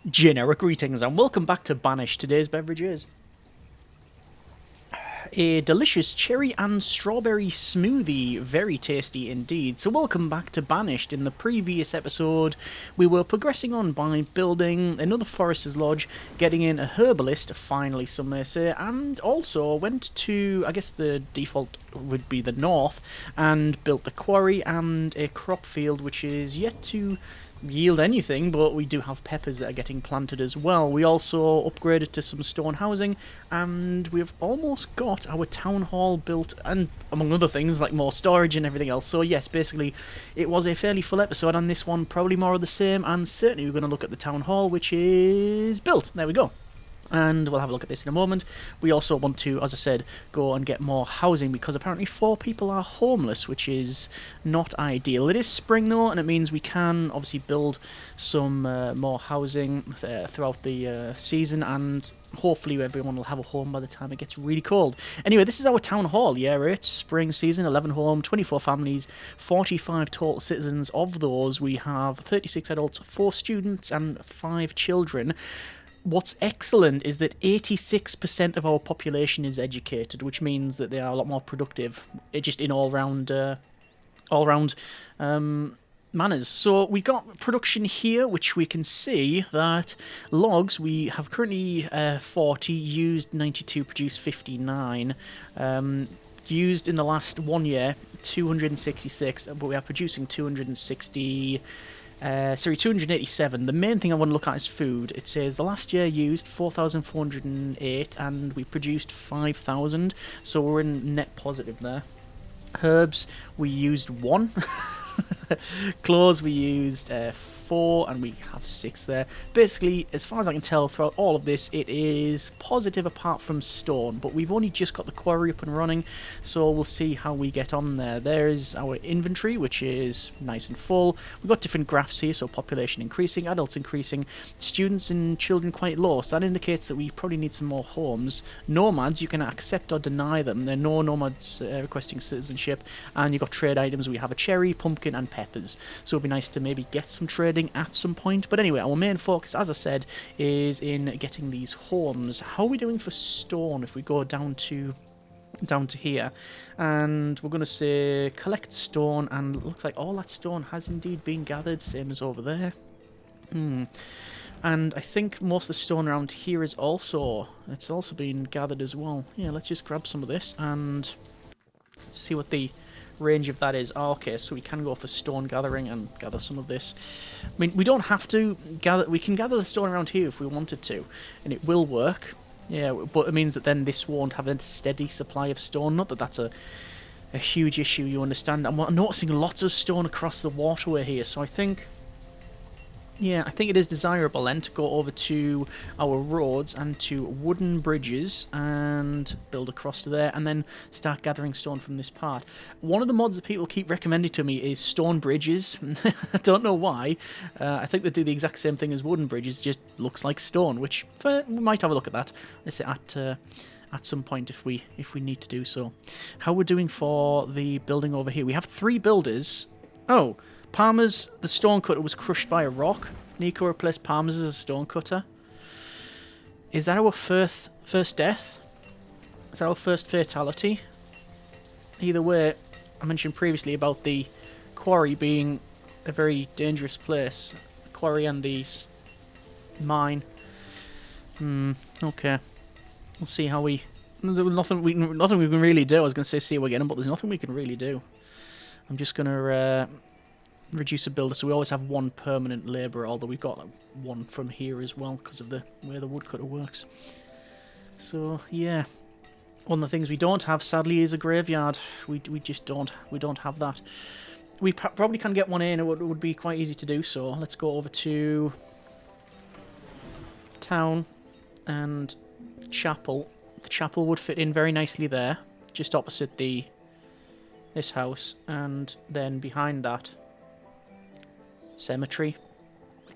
Generic greetings and welcome back to Banished. Today's beverage is a delicious cherry and strawberry smoothie. Very tasty indeed. So welcome back to Banished. In the previous episode, we were progressing on by building another forester's lodge, getting in a herbalist, finally some may say, and also went to, I guess the default would be the north, and built the quarry and a crop field which is yet to yield anything, but we do have peppers that are getting planted as well. We also upgraded to some stone housing, and we've almost got our town hall built, and among other things like more storage and everything else. So yes, basically it was a fairly full episode, and this one probably more of the same, and certainly we're going to look at the town hall, which is built. There we go. And we'll have a look at this in a moment. We also want to, as I said, go and get more housing because apparently 4 people are homeless, which is not ideal. It is spring though, and it means we can obviously build some more housing throughout the season, and hopefully everyone will have a home by the time it gets really cold. Anyway, this is our town hall. Yeah, it's spring season, 11 home, 24 families, 45 total citizens. Of those, we have 36 adults, 4 students, and 5 children. What's excellent is that 86% of our population is educated, which means that they are a lot more productive, just in all-round manners. So we got production here, which we can see that logs, we have currently 40, used 92, produced 59. Used in the last 1 year, 266, but we are producing 287. The main thing I want to look at is food. It says the last year used 4,408 and we produced 5,000, so we're in net positive there. Herbs, we used 1. Clothes, we used 4, and we have 6 there. Basically, as far as I can tell throughout all of this, it is positive apart from stone, but we've only just got the quarry up and running, so we'll see how we get on there. There's our inventory, which is nice and full. We've got different graphs here, so population increasing, adults increasing, students and children quite low, so that indicates that we probably need some more homes. Nomads, you can accept or deny them. There are no nomads requesting citizenship, and you've got trade items. We have a cherry, pumpkin, and peppers, so it'd be nice to maybe get some trade at some point. But anyway, our main focus, as I said, is in getting these homes. How are we doing for stone if we go down to here? And we're going to say collect stone, and it looks like all that stone has indeed been gathered, same as over there. And I think most of the stone around here is also been gathered as well. Yeah, let's just grab some of this and see what the range of that is. Oh, okay, so we can go for stone gathering and gather some of this. I mean, we don't have to gather. We can gather the stone around here if we wanted to, and it will work. Yeah, but it means that then this won't have a steady supply of stone. Not that that's a huge issue, you understand. I'm noticing lots of stone across the waterway here, so I think it is desirable then to go over to our roads and to wooden bridges and build across to there, and then start gathering stone from this part. One of the mods that people keep recommending to me is stone bridges. I don't know why. I think they do the exact same thing as wooden bridges, just looks like stone, which we might have a look at that. Let's say at some point if we need to do so. How we're doing for the building over here? We have 3 builders. Oh, Palmer's, the stone cutter, was crushed by a rock. Nico replaced Palmer's as a stone cutter. Is that our first death? Is that our first fatality? Either way, I mentioned previously about the quarry being a very dangerous place. The quarry and the mine. Okay. We'll see how we... Nothing we can really do. I was going to say see how we're getting, but there's nothing we can really do. I'm just going to... reduce a builder, so we always have 1 permanent labourer, although we've got 1 from here as well because of the way the woodcutter works. So yeah, one of the things we don't have sadly is a graveyard. We just don't have that. We probably can get one in. It would be quite easy to do so. Let's go over to town and chapel. The chapel would fit in very nicely there, just opposite this house, and then behind that, cemetery.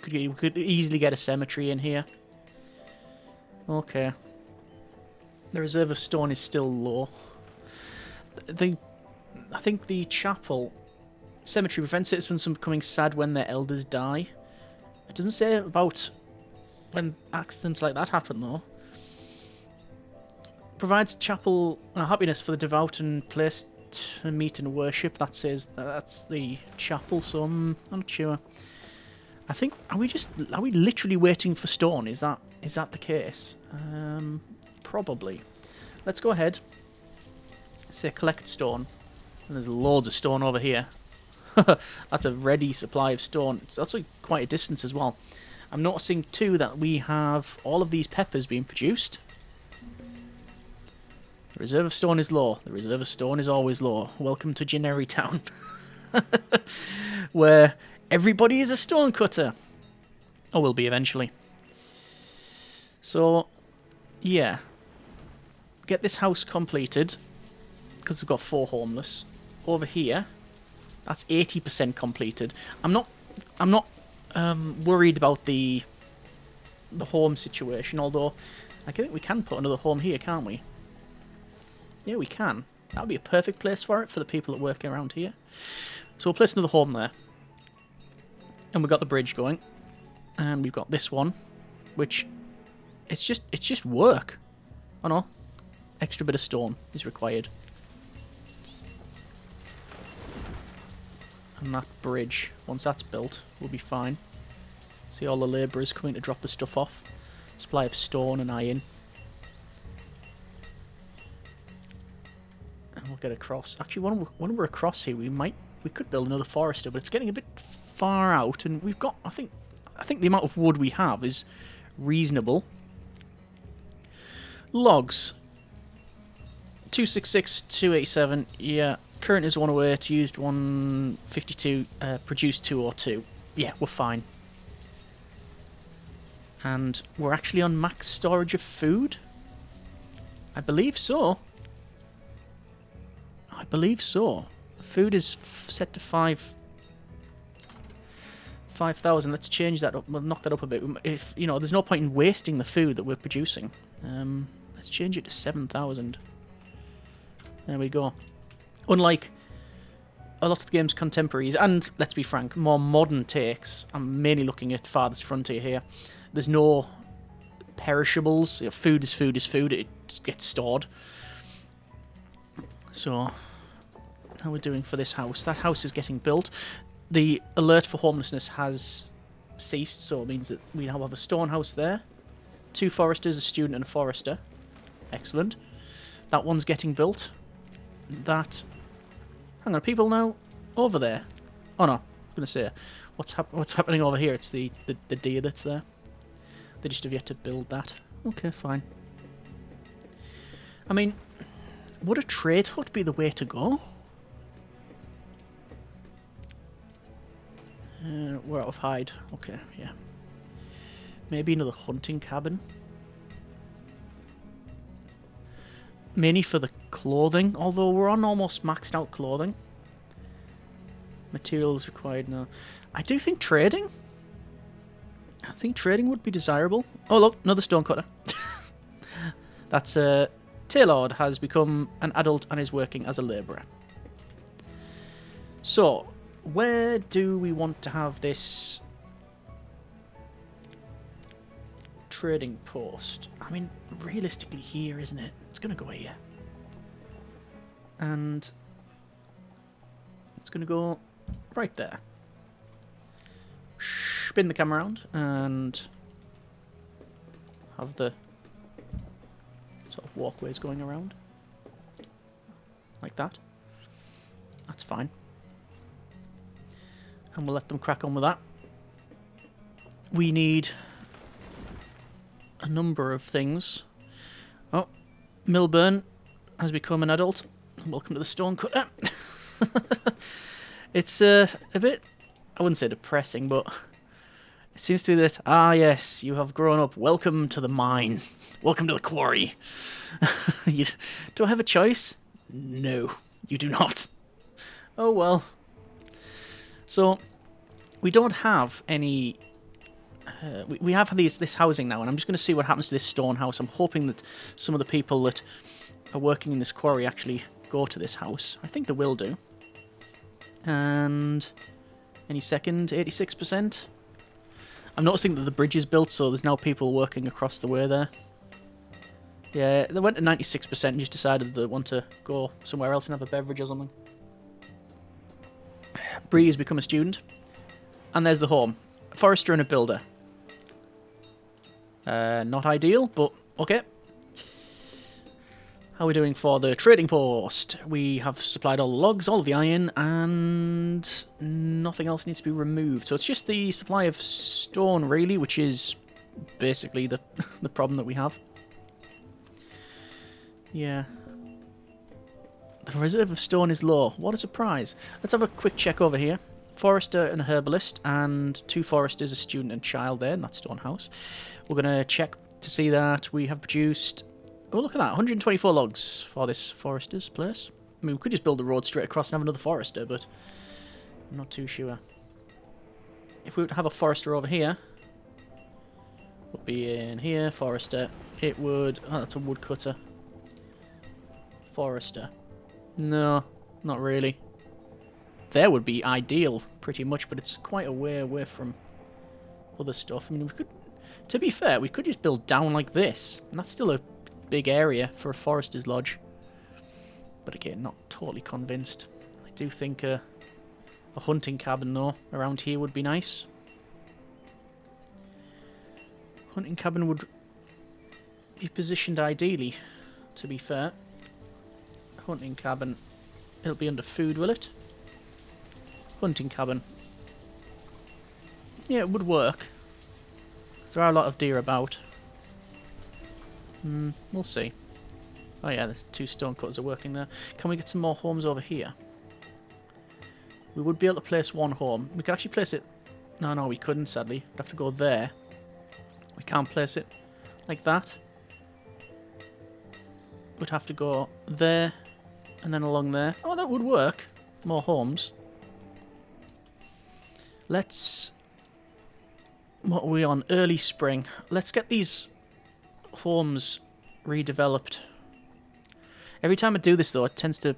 We could easily get a cemetery in here. Okay. The reserve of stone is still low. I think the chapel cemetery prevents citizens from becoming sad when their elders die. It doesn't say about when accidents like that happen, though. Provides chapel happiness for the devout and place to meet and worship. That says that's the chapel, so I'm not sure. I think are we literally waiting for stone? Is that the case? Probably. Let's go ahead. Say collect stone, and there's loads of stone over here. That's a ready supply of stone. It's also quite a distance as well. I'm noticing too that we have all of these peppers being produced. The reserve of stone is low. The reserve of stone is always low. Welcome to Generi Town. Where everybody is a stone cutter. Or will be eventually. So, yeah. Get this house completed. Because we've got 4 homeless. Over here, that's 80% completed. I'm not worried about the home situation, although I think we can put another home here, can't we? Yeah, we can. That would be a perfect place for it, for the people that work around here. So we'll place another home there. And we've got the bridge going. And we've got this one, which it's just work. Oh no. Extra bit of stone is required. And that bridge, once that's built, will be fine. See all the labourers coming to drop the stuff off. Supply of stone and iron. And we'll get across. Actually, when we're across here, we could build another forester, but it's getting a bit far out, and we've got, I think the amount of wood we have is reasonable. Logs. 266, 287, yeah. Current is 108, used 152, produced 202. Yeah, we're fine. And we're actually on max storage of food? I believe so. I believe so. Food is set to 5,000. Let's change that up. We'll knock that up a bit. If there's no point in wasting the food that we're producing. Let's change it to 7,000. There we go. Unlike a lot of the game's contemporaries, and let's be frank, more modern takes, I'm mainly looking at Farthest Frontier here. There's no perishables. Food is food is food. It gets stored. So, how we're doing for this house. That house is getting built. The alert for homelessness has ceased, so it means that we now have a stone house there. 2 foresters, a student and a forester. Excellent. That one's getting built. That... Hang on, people now over there. Oh no, I was going to say, what's happening over here? It's the deer that's there. They just have yet to build that. Okay, fine. I mean, would a trade hut be the way to go? We're out of hide. Okay, yeah. Maybe another hunting cabin. Mainly for the clothing, although we're on almost maxed out clothing. Materials required now. I do think trading. I think trading would be desirable. Oh look, another stonecutter. That's Taylord has become an adult and is working as a labourer. So, where do we want to have this trading post? I mean, realistically here, isn't it? It's going to go here. And it's going to go right there. Spin the camera around and have the sort of walkways going around. Like that. That's fine. And we'll let them crack on with that. We need a number of things. Oh, Milburn has become an adult. Welcome to the stonecutter. It's a bit, I wouldn't say depressing, but it seems to be that, yes, you have grown up. Welcome to the mine. Welcome to the quarry. Do I have a choice? No, you do not. Oh well. So, we don't have any... we have this housing now, and I'm just going to see what happens to this stone house. I'm hoping that some of the people that are working in this quarry actually go to this house. I think they will do. And any second, 86%. I'm noticing that the bridge is built, so there's now people working across the way there. Yeah, they went to 96% and just decided they want to go somewhere else and have a beverage or something. Bree has become a student. And there's the home. A forester and a builder. Not ideal, but okay. How are we doing for the trading post? We have supplied all the logs, all of the iron, and nothing else needs to be removed. So it's just the supply of stone, really, which is basically the the problem that we have. Yeah. The reserve of stone is low. What a surprise. Let's have a quick check over here. Forester and a herbalist, and 2 foresters, a student and child there in that stone house. We're going to check to see that we have produced... Oh, look at that. 124 logs for this forester's place. I mean, we could just build a road straight across and have another forester, but I'm not too sure. If we were to have a forester over here, would be in here, forester. It would... Oh, that's a woodcutter. Forester. No, not really. There would be ideal, pretty much, but it's quite a way away from other stuff. I mean, we could... To be fair, we could just build down like this, and that's still a big area for a forester's lodge. But again, not totally convinced. I do think a hunting cabin, though, around here would be nice. Hunting cabin would be positioned ideally, to be fair. Hunting cabin. It'll be under food, will it? Hunting cabin. Yeah, it would work. 'Cause there are a lot of deer about. We'll see. Oh yeah, the 2 stonecutters are working there. Can we get some more homes over here? We would be able to place 1 home. We could actually place it... No, we couldn't, sadly. We'd have to go there. We can't place it like that. We'd have to go there, and then along there. Oh, that would work. More homes. Let's... What are we on? Early spring. Let's get these homes redeveloped. Every time I do this, though, it tends to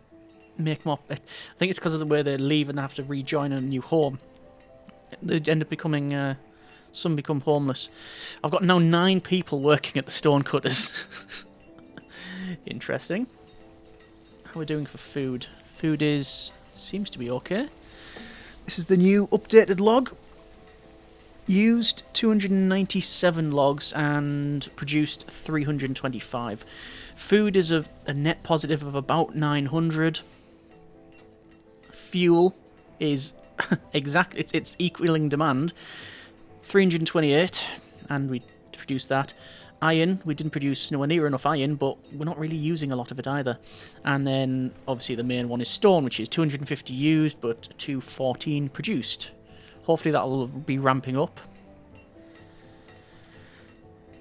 make more... I think it's because of the way they leave and they have to rejoin a new home. They end up becoming... some become homeless. I've got now 9 people working at the stonecutters. Interesting. How are we doing for food? Food seems to be okay. This is the new updated log. Used 297 logs and produced 325. Food is a net positive of about 900. Fuel is exact. It's equaling demand. 328, and we produced that. Iron, we didn't produce nowhere near enough iron, but we're not really using a lot of it either. And then, obviously, the main one is stone, which is 250 used, but 214 produced. Hopefully that'll be ramping up.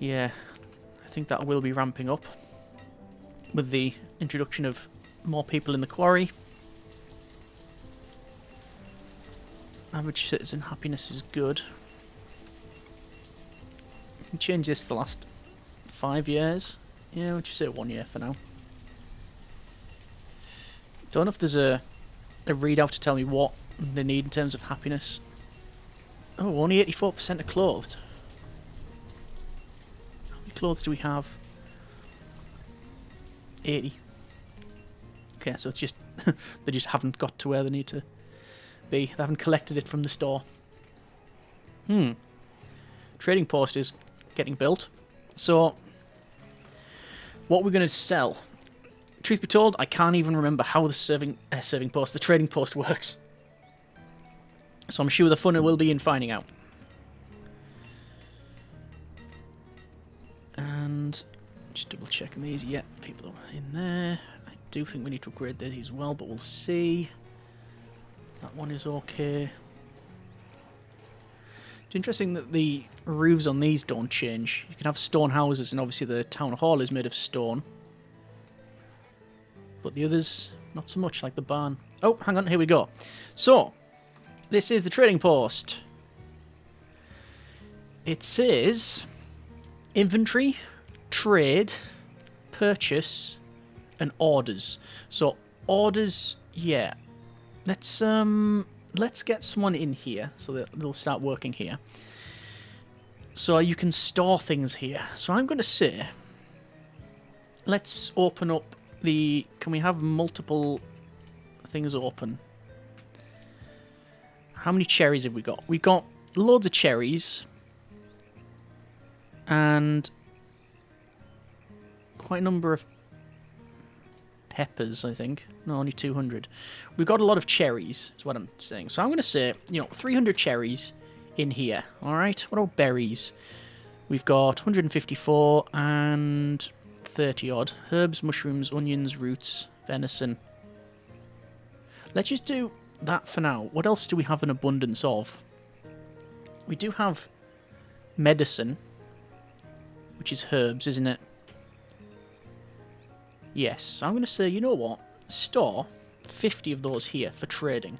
Yeah, I think that will be ramping up with the introduction of more people in the quarry. Average citizen happiness is good. We can change this the last 5 years. Yeah, we'll just say 1 year for now. Don't know if there's a readout to tell me what they need in terms of happiness. Oh, only 84% are clothed. How many clothes do we have? 80. Okay, so it's just... they just haven't got to where they need to be. They haven't collected it from the store. Trading post is getting built. So, what we're going to sell... Truth be told, I can't even remember how the the trading post works. So I'm sure the fun will be in finding out. And just double checking these. Yeah, people are in there. I do think we need to upgrade these as well, but we'll see. That one is okay. It's interesting that the roofs on these don't change. You can have stone houses, and obviously the town hall is made of stone. But the others, not so much, like the barn. Oh, hang on, here we go. So, this is the trading post. It says inventory, trade, purchase, and orders. So, orders, yeah. Let's get someone in here so that they'll start working here. So you can store things here. So I'm going to say, let's open up the... Can we have multiple things open? How many cherries have we got? We've got loads of cherries. And quite a number of peppers, I think. No, only 200. We've got a lot of cherries, is what I'm saying. So I'm going to say, 300 cherries in here. All right? What about berries? We've got 154 and 30 odd. Herbs, mushrooms, onions, roots, venison. Let's just do that for now. What else do we have an abundance of? We do have medicine, which is herbs, isn't it? Yes. So I'm going to say, you know what? Store 50 of those here for trading.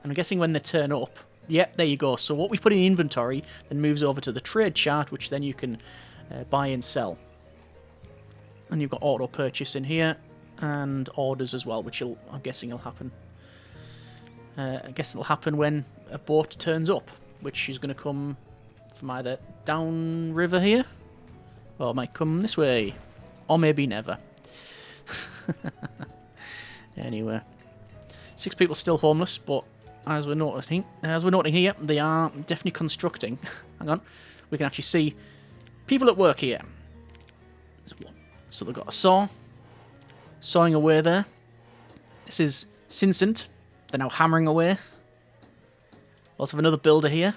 And I'm guessing when they turn up... Yep, there you go. So what we put in the inventory then moves over to the trade chart, which then you can buy and sell. And you've got auto purchase in here, and orders as well, which I'm guessing will happen. I guess it'll happen when a boat turns up, which is going to come from either down river here, or it might come this way, or maybe never. Anyway, 6 people still homeless, but as we're noting here, they are definitely constructing. Hang on, we can actually see people at work here. So they've got a saw, sawing away there. This is Sincent. They're now hammering away. Also have another builder here,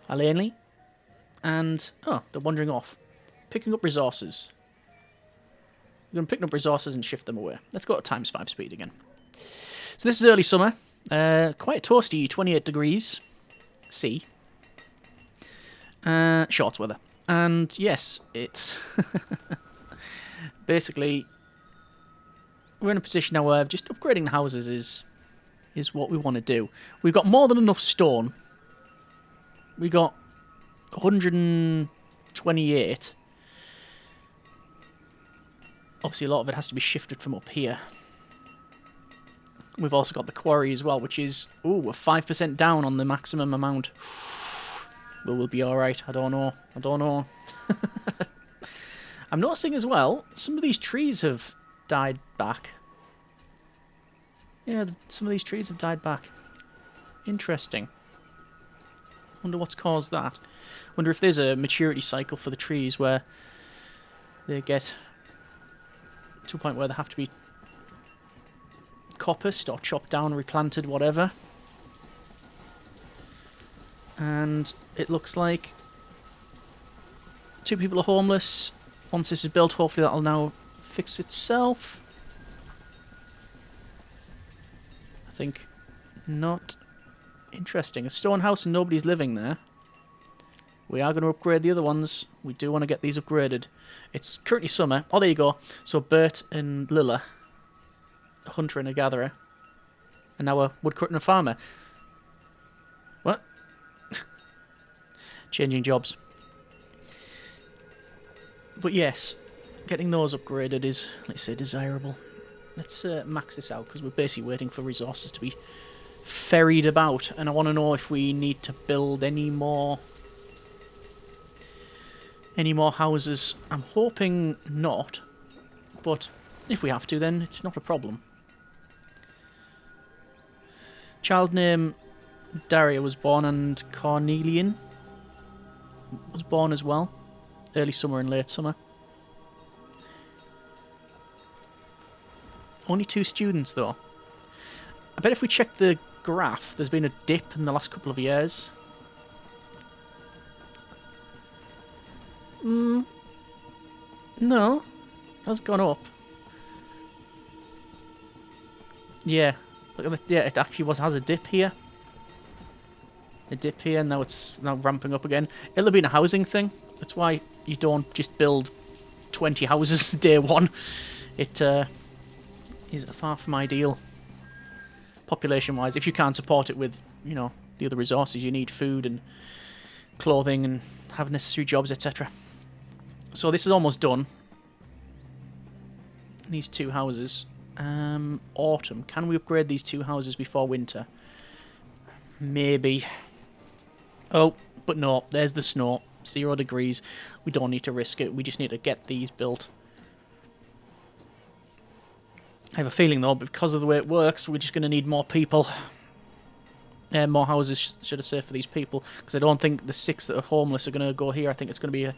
Alaney, and they're wandering off, picking up resources. We're going to pick up resources and shift them away. Let's go to ×5 speed again. So this is early summer. Quite toasty, 28 degrees C. Shorts weather. And yes, it's... basically, we're in a position now where just upgrading the houses is what we want to do. We've got more than enough stone. We got 128. Obviously, a lot of it has to be shifted from up here. We've also got the quarry as well, which is, we're 5% down on the maximum amount. But we'll be alright. I don't know. I'm noticing as well, some of these trees have died back. Yeah, some of these trees have died back. Interesting. Wonder what's caused that. Wonder if there's a maturity cycle for the trees where they get to a point where they have to be coppiced or chopped down, replanted, whatever. And it looks like 2 people are homeless. Once this is built, hopefully that'll now fix itself. I think not. Interesting. A stone house and nobody's living there. We are going to upgrade the other ones. We do want to get these upgraded. It's currently summer. Oh, there you go. So Bert and Lilla, a hunter and a gatherer, and now a woodcutter and a farmer. What? Changing jobs. But yes, getting those upgraded is, let's say, desirable. Let's max this out, because we're basically waiting for resources to be ferried about, and I want to know if we need to build any more houses. I'm hoping not, but if we have to, then it's not a problem. Child name Daria was born, and Cornelian was born as well. Early summer and late summer. Only 2 students, though. I bet if we check the graph, there's been a dip in the last couple of years. No. It has gone up. Yeah. Look at the, yeah, it actually has a dip here. A dip here, and now it's now ramping up again. It'll have been a housing thing. That's why you don't just build 20 houses day one. It is far from ideal, population-wise. If you can't support it with, the other resources you need, food and clothing and have necessary jobs, etc. So this is almost done. These 2 houses. Autumn. Can we upgrade these 2 houses before winter? Maybe. Oh, But no, there's the snow. 0 degrees. We don't need to risk it. We just need to get these built. I have a feeling, though, because of the way it works, we're just going to need more people. More houses, should I say, for these people. Because I don't think the 6 that are homeless are going to go here. I think it's going to be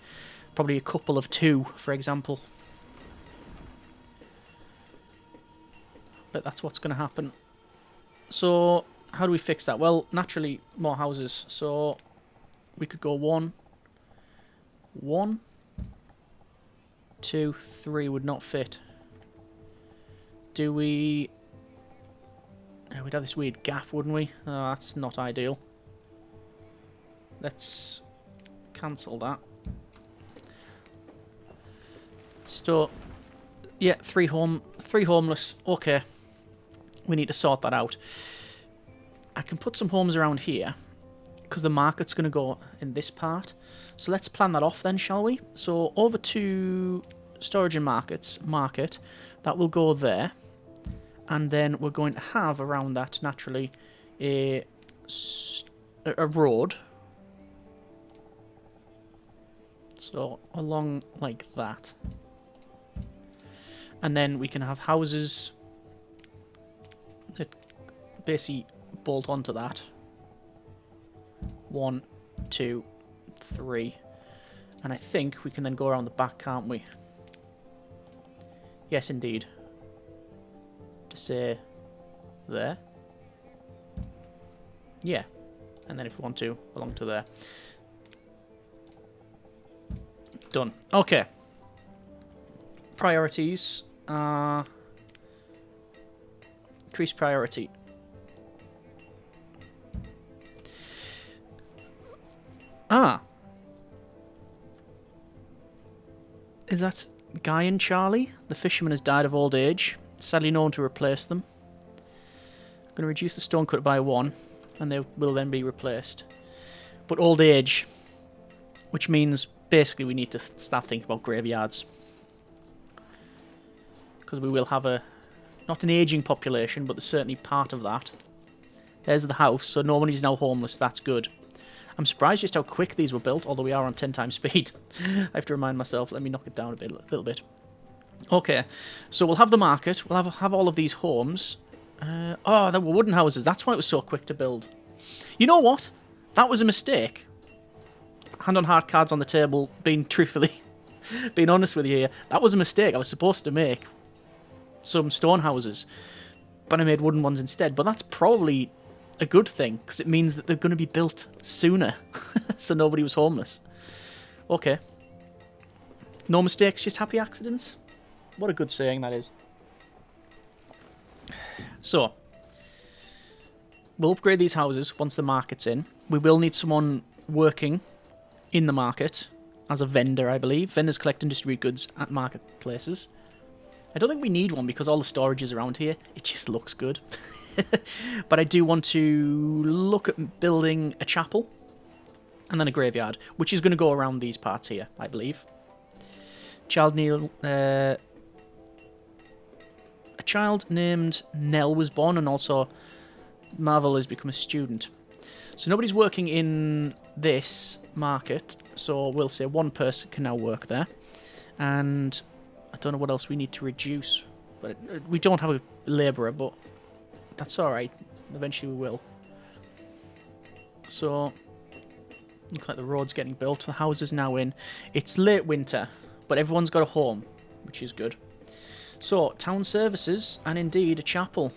probably a couple of 2, for example. But that's what's going to happen. So, how do we fix that? Well, naturally, more houses. So, we could go 1, 2, 3 would not fit. Do we... we'd have this weird gap, wouldn't we? Oh, that's not ideal. Let's cancel that. So, yeah, 3 homeless. Okay. We need to sort that out. I can put some homes around here, because the market's going to go in this part. So let's plan that off then, shall we? So over to storage and market, that will go there. And then we're going to have around that, naturally, a road. So along like that. And then we can have houses that basically bolt onto that. 1, 2, 3. And I think we can then go around the back, can't we? Yes, indeed. To say there. Yeah. And then if we want to, along to there. Done. Okay. Priorities. Increase priority. Is that Guy and Charlie? The fisherman has died of old age. Sadly no one to replace them. I'm going to reduce the stone cut by 1, and they will then be replaced. But old age, which means basically we need to start thinking about graveyards. Because we will have not an ageing population, but there's certainly part of that. There's the house, so nobody's now homeless, that's good. I'm surprised just how quick these were built, although we are on 10 times speed. I have to remind myself, let me knock it down a little bit. Okay, so we'll have the market, we'll have all of these homes. Oh, they were wooden houses, that's why it was so quick to build. You know what? That was a mistake. Hand on heart, cards on the table, being honest with you here. That was a mistake. I was supposed to make some stone houses, but I made wooden ones instead. But that's probably a good thing, because it means that they're going to be built sooner, so nobody was homeless. Okay. No mistakes, just happy accidents. What a good saying that is. So, we'll upgrade these houses once the market's in. We will need someone working in the market as a vendor, I believe. Vendors collect and distribute goods at marketplaces. I don't think we need one because all the storage is around here. It just looks good. But I do want to look at building a chapel and then a graveyard, which is going to go around these parts here, I believe. A child named Nell was born, and also Marvel has become a student. So nobody's working in this market, so we'll say one person can now work there. And I don't know what else we need to reduce. But we don't have a labourer, but that's alright. Eventually we will. So, looks like the road's getting built. The house is now in. It's late winter, but everyone's got a home, which is good. So, town services, and indeed a chapel.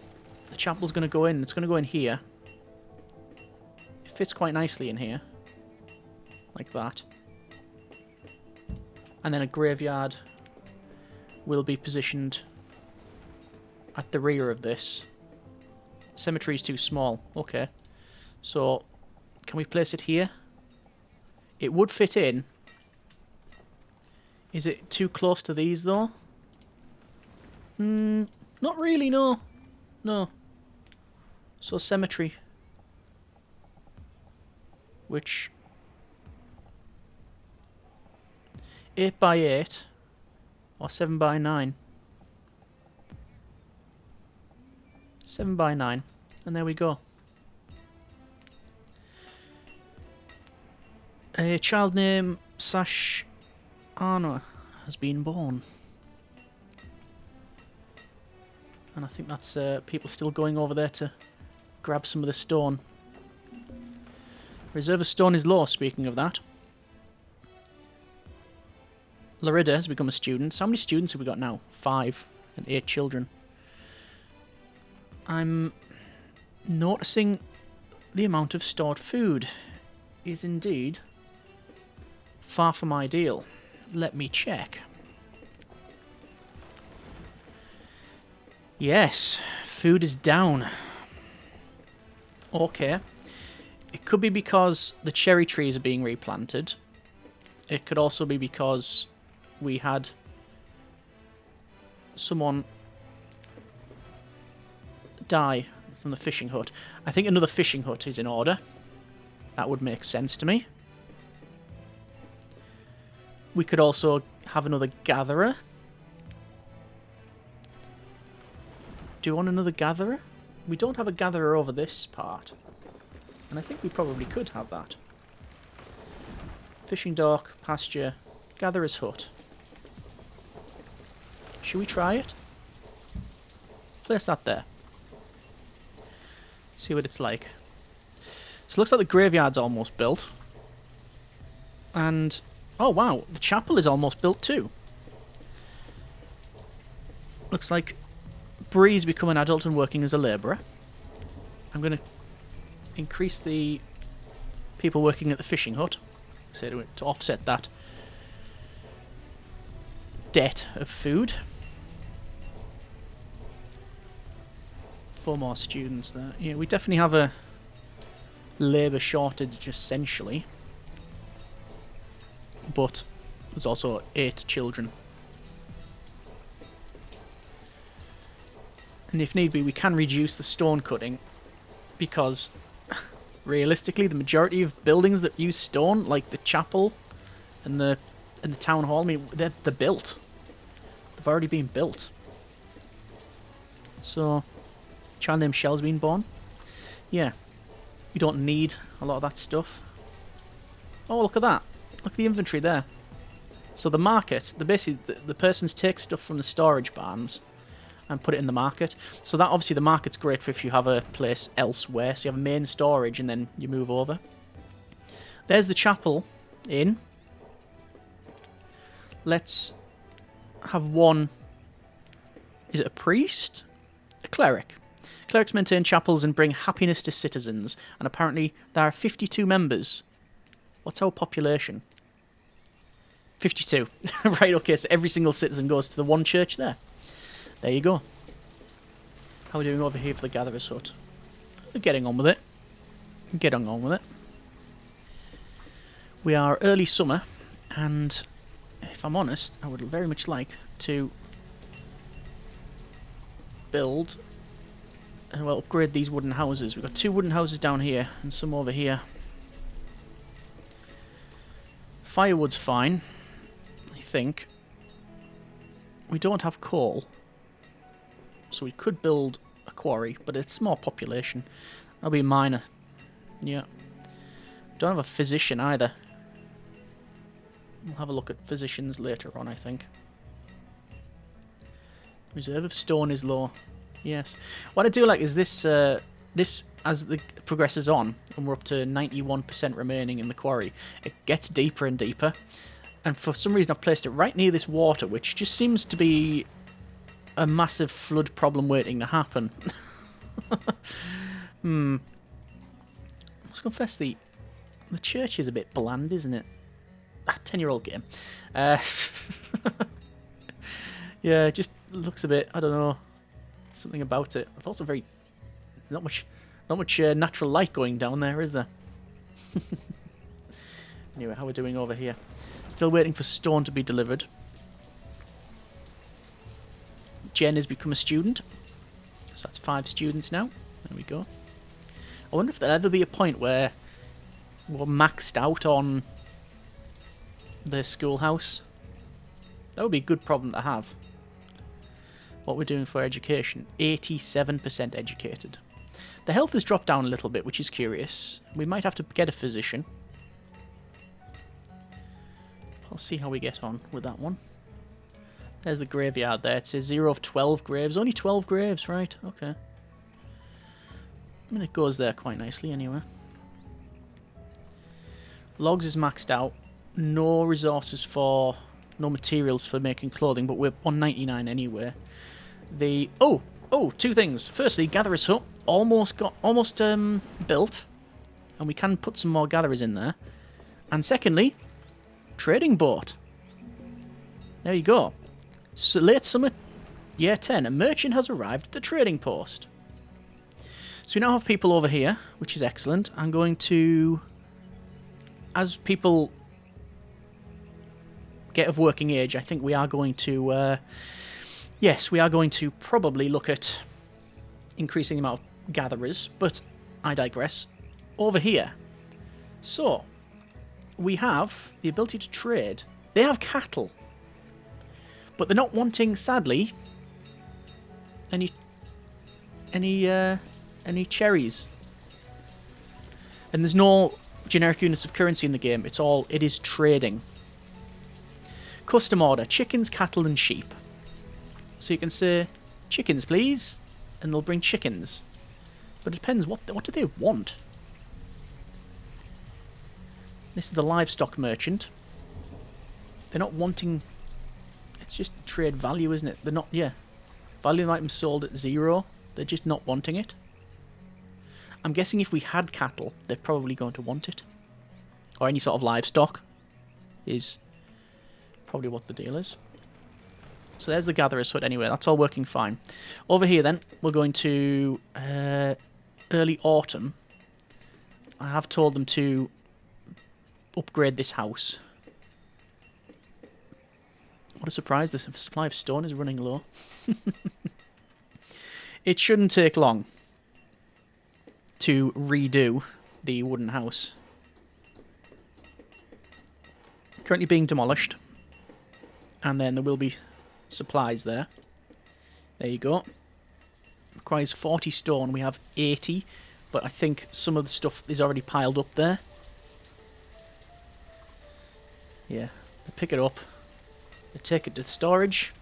The chapel's going to go in. It's going to go in here. It fits quite nicely in here. Like that. And then a graveyard will be positioned at the rear of this. Cemetery's too small. Okay. So, can we place it here? It would fit in. Is it too close to these, though? Not really, no. No. So, cemetery. Which... 8 by 8 or 7 by 9. 7 by 9, and there we go. A child named Sash Arna has been born. And I think that's people still going over there to grab some of the stone. Reserve of stone is low, speaking of that. Larida has become a student. How many students have we got now? 5 and 8 children. I'm noticing the amount of stored food is indeed far from ideal. Let me check. Yes, food is down. Okay. It could be because the cherry trees are being replanted. It could also be because we had someone die from the fishing hut. I think another fishing hut is in order. That would make sense to me. We could also have another gatherer. Do you want another gatherer? We don't have a gatherer over this part. And I think we probably could have that. Fishing dock, pasture, gatherer's hut. Should we try it? Place that there. See what it's like. So it looks like the graveyard's almost built. And, oh wow, the chapel is almost built too. Looks like Bree's become an adult and working as a labourer. I'm going to increase the people working at the fishing hut, so to offset that debt of food. 4 more students there. Yeah, we definitely have a labour shortage essentially, but there's also 8 children. And if need be, we can reduce the stone cutting, because realistically, the majority of buildings that use stone, like the chapel and the town hall, I mean, they're built. They've already been built. So, child named Shell's been born. Yeah, you don't need a lot of that stuff. Oh, look at that! Look at the inventory there. So the market, the persons take stuff from the storage barns and put it in the market. So that obviously the market's great for if you have a place elsewhere. So you have a main storage and then you move over. There's the chapel in. Let's have one. Is it a priest? A cleric. Clerics maintain chapels and bring happiness to citizens. And apparently there are 52 members. What's our population? 52. Right, okay, so every single citizen goes to the one church there. There you go. How are we doing over here for the gatherer's hut? We're getting on with it. Getting on with it. We are early summer, and if I'm honest, I would very much like to build and upgrade these wooden houses. We've got 2 wooden houses down here and some over here. Firewood's fine, I think. We don't have coal, so we could build a quarry, but it's small population. That'll be a miner. Yeah. Don't have a physician either. We'll have a look at physicians later on, I think. Reserve of stone is low. Yes. What I do like is this, as it progresses on, and we're up to 91% remaining in the quarry, it gets deeper and deeper. And for some reason I've placed it right near this water, which just seems to be a massive flood problem waiting to happen. I must confess the church is a bit bland, isn't it? 10-year-old game. Yeah, it just looks a bit, I don't know, something about it. It's also very, not much natural light going down there, is there? Anyway, how are we doing over here? Still waiting for stone to be delivered. Jen has become a student. So that's 5 students now. There we go. I wonder if there'll ever be a point where we're maxed out on the schoolhouse. That would be a good problem to have. What we're doing for education. 87% educated. The health has dropped down a little bit, which is curious. We might have to get a physician. I'll see how we get on with that one. There's the graveyard there. It says 0 of 12 graves. Only 12 graves, right? Okay. I mean, it goes there quite nicely anyway. Logs is maxed out. No resources for... No materials for making clothing, but we're on 99 anyway. The... Oh! Two things. Firstly, Gatherer's Hut. Almost built. And we can put some more Gatherers in there. And secondly, Trading Boat. There you go. So late summer, year 10. A merchant has arrived at the trading post. So we now have people over here, which is excellent. I'm going to... As people get of working age, I think we are going to... yes, we are going to probably look at increasing the amount of gatherers, but I digress. Over here. So, we have the ability to trade. They have cattle. But they're not wanting, sadly, any cherries. And there's no generic units of currency in the game. It is trading. Custom order, chickens, cattle and sheep. So you can say, chickens please, and they'll bring chickens. But it depends, what do they want? This is the livestock merchant. They're not wanting... It's just trade value, isn't it? They're not... Yeah. Value of items sold at 0. They're just not wanting it. I'm guessing if we had cattle, they're probably going to want it. Or any sort of livestock is probably what the deal is. So there's the Gatherer's Hut anyway. That's all working fine. Over here then, we're going to early autumn. I have told them to upgrade this house. What a surprise, the supply of stone is running low. It shouldn't take long to redo the wooden house. Currently being demolished. And then there will be supplies there. There you go. Requires 40 stone. We have 80. But I think some of the stuff is already piled up there. Yeah. They pick it up. They take it to the storage.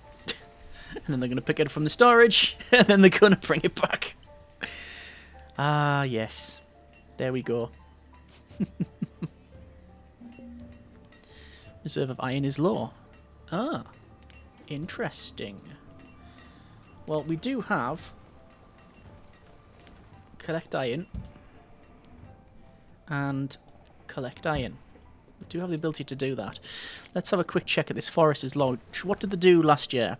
And then they're going to pick it up from the storage. And then they're going to bring it back. Ah, yes. There we go. Reserve of iron is low. Ah. Interesting. Well, we do have... Collect iron. And collect iron. We do have the ability to do that. Let's have a quick check at this Forester's log. What did they do last year?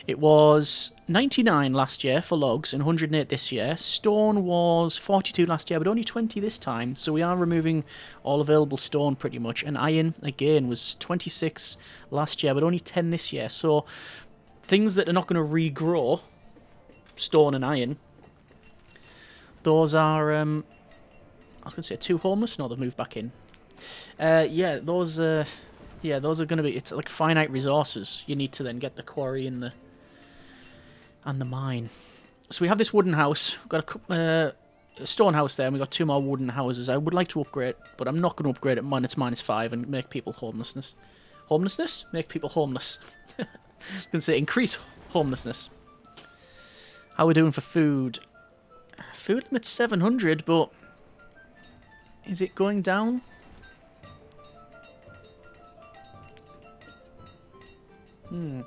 It was 99 last year for logs and 108 this year. Stone was 42 last year, but only 20 this time. So we are removing all available stone pretty much. And iron, again, was 26 last year, but only 10 this year. So things that are not going to regrow, stone and iron, those are, I was going to say 2 homeless. No, they've moved back in. Yeah, those are going to be... It's like finite resources. You need to then get the quarry and the mine. So we have this wooden house. We've got a stone house there, and we've got 2 more wooden houses. I would like to upgrade, but I'm not going to upgrade it when it's -5 and make people homelessness. Homelessness? Make people homeless. I was going to say increase homelessness. How are we doing for food? Food limit's 700, but is it going down? I'm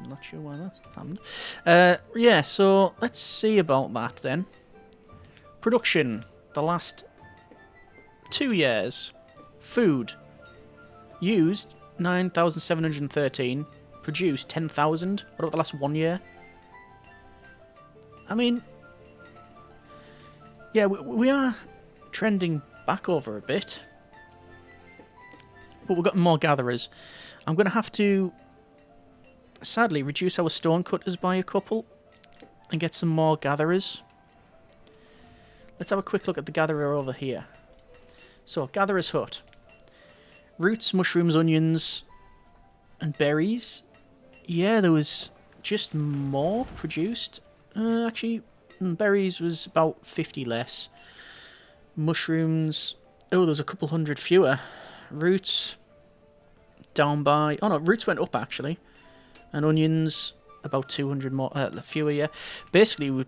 not sure why that's happened. Yeah, so let's see about that then. Production, the last 2 years. Food, used 9,713. Produced 10,000. What about the last 1 year? I mean, yeah, we are trending back over a bit. But we've got more gatherers. I'm going to have to, sadly, reduce our stone cutters by a couple and get some more gatherers. Let's have a quick look at the gatherer over here. So, Gatherer's Hut. Roots, mushrooms, onions, and berries. Yeah, there was just more produced. Actually, berries was about 50 less. Mushrooms... Oh, there's a couple hundred fewer. Roots down by... Oh no, roots went up actually. And onions about 200 more, fewer, yeah. Basically,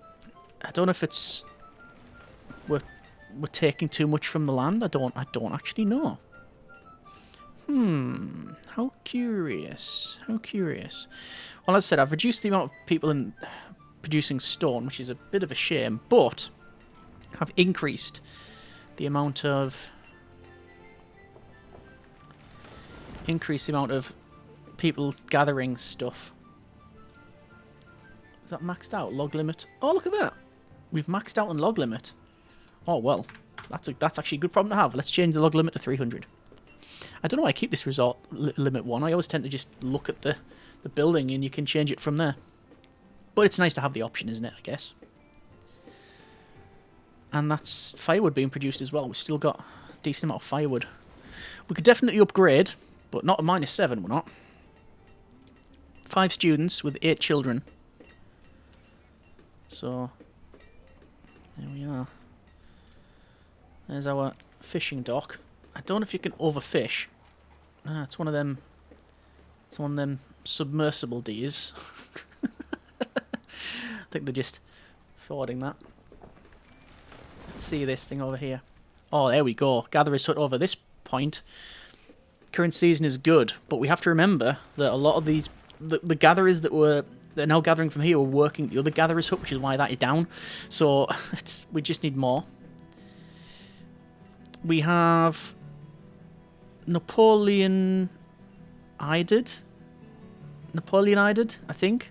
I don't know if it's... We're taking too much from the land. I don't actually know. How curious. How curious. Well, as I said, I've reduced the amount of people in producing stone, which is a bit of a shame, but I've increased the amount of people gathering stuff. Is that maxed out? Log limit. Oh, look at that. We've maxed out on log limit. Oh, well. That's actually a good problem to have. Let's change the log limit to 300. I don't know why I keep this resort limit 1. I always tend to just look at the building and you can change it from there. But it's nice to have the option, isn't it, I guess? And that's firewood being produced as well. We've still got a decent amount of firewood. We could definitely upgrade, but not a -7, we're not. 5 students with 8 children. So, there we are. There's our fishing dock. I don't know if you can overfish. Ah, it's one of them. It's one of them submersible Ds. I think they're just forwarding that. Let's see this thing over here. Oh, there we go. Gatherer's hut over this point. Current season is good, but we have to remember that a lot of these, the gatherers that are now gathering from here were working the other gatherer's hut, which is why that is down. So we just need more. We have Napoleonided, I think,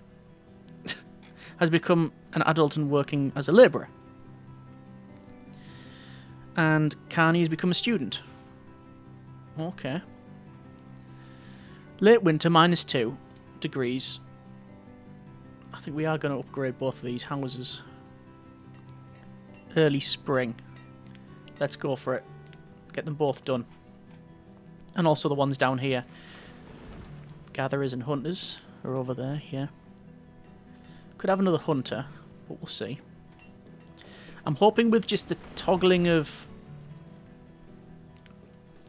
has become an adult and working as a labourer. And Carney has become a student. Okay. Late winter, -2 degrees. I think we are going to upgrade both of these houses. Early spring. Let's go for it. Get them both done. And also the ones down here. Gatherers and hunters are over there, yeah. Could have another hunter, but we'll see. I'm hoping with just the toggling of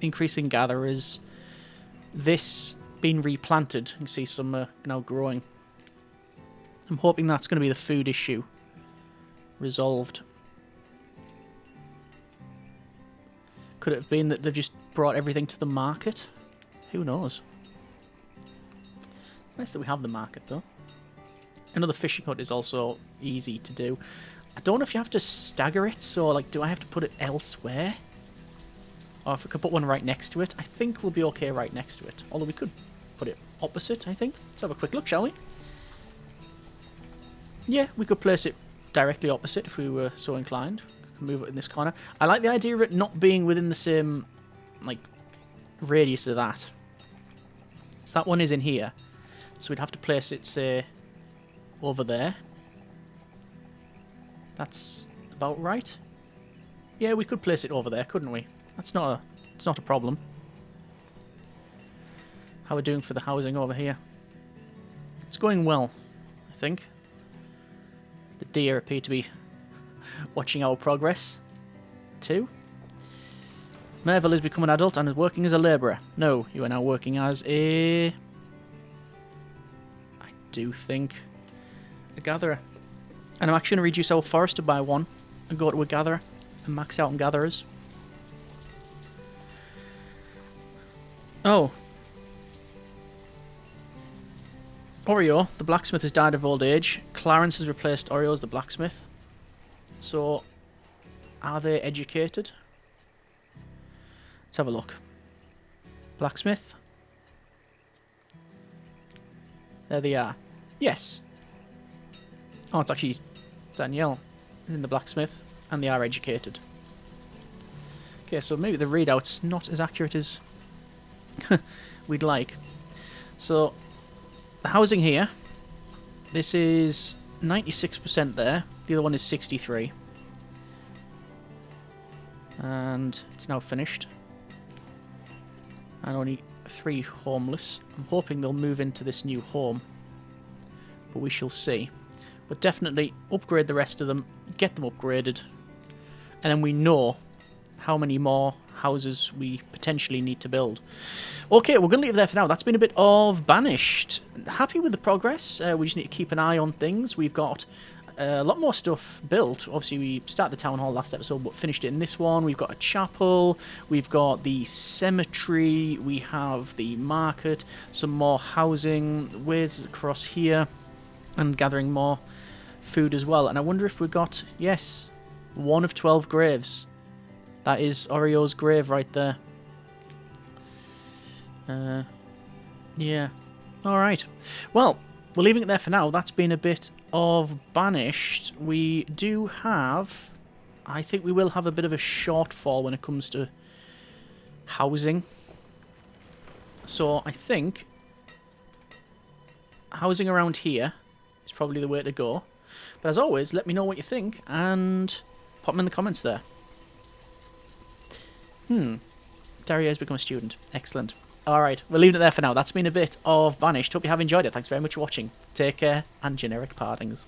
increasing gatherers, this being replanted, you can see some now growing. I'm hoping that's going to be the food issue resolved. Could it have been that they've just brought everything to the market? Who knows? It's nice that we have the market, though. Another fishing hut is also easy to do. I don't know if you have to stagger it, so, like, do I have to put it elsewhere? Or if we could put one right next to it. I think we'll be okay right next to it. Although we could put it opposite, I think. Let's have a quick look, shall we? Yeah, we could place it directly opposite if we were so inclined. Move it in this corner. I like the idea of it not being within the same, like, radius of that. So that one is in here. So we'd have to place it, say, over there. That's about right. Yeah, we could place it over there, couldn't we? It's not a problem. How are we doing for the housing over here? It's going well, I think. The deer appear to be watching our progress, too. Merville has become an adult and is working as a labourer. No, you are now working as a... I do think... a gatherer. And I'm actually going to reduce our forester by 1 and go to a gatherer and max out on gatherers. Oh. Oreo, the blacksmith, has died of old age. Clarence has replaced Oreo as the blacksmith. So, are they educated? Let's have a look. Blacksmith. There they are. Yes. Oh, it's actually Danielle in the blacksmith, and they are educated. Okay, so maybe the readout's not as accurate as we'd like. So, the housing here, this is 96% there. The other one is 63. And it's now finished. And only 3 homeless. I'm hoping they'll move into this new home. But we shall see. But definitely upgrade the rest of them. Get them upgraded. And then we know how many more houses we potentially need to build. Okay, we're going to leave it there for now. That's been a bit of Banished. Happy with the progress. We just need to keep an eye on things. We've got a lot more stuff built. Obviously, we started the town hall last episode, but finished it in this one. We've got a chapel. We've got the cemetery. We have the market. Some more housing. Ways across here. And gathering more food as well. And I wonder if we've got... Yes, 1 of 12 graves. That is Oreo's grave right there. Yeah. Alright. Well, we're leaving it there for now. That's been a bit of Banished. We do have... I think we will have a bit of a shortfall when it comes to housing. So I think housing around here is probably the way to go. But as always, let me know what you think and pop them in the comments there. Daria has become a student. Excellent. Alright, we're leaving it there for now. That's been a bit of Banished. Hope you have enjoyed it. Thanks very much for watching. Take care, and generic partings.